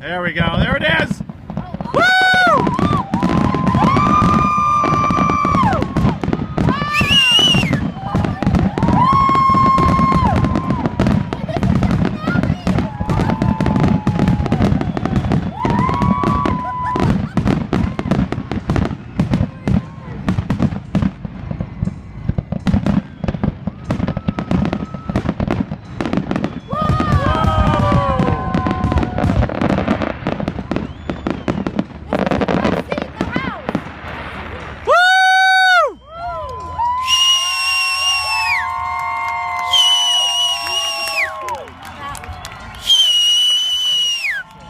There we go. There it is.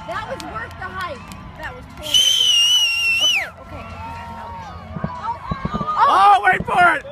That was worth the hype. That was totally worth it. Okay. Oh, wait for it!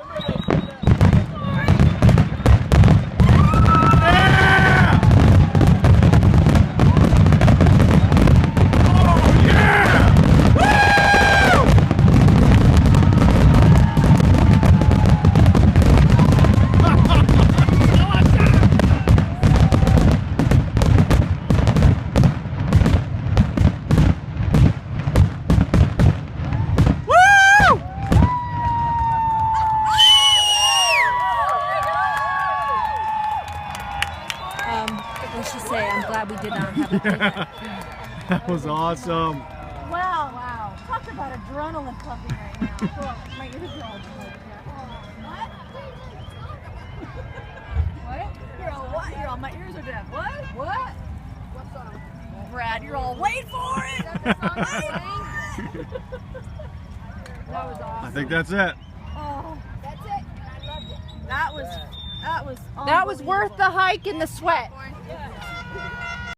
Let's just say I'm glad we did not have a picnic. That was awesome. Wow. Talk about adrenaline pumping right now. Oh, my ears are all bloody. What? You're all what? You're all, my ears are deaf. What? What's up? Brad, you're all, wait for it! That was awesome. I think that's it. Oh, that's it. I loved it. That was worth the hike and the sweat.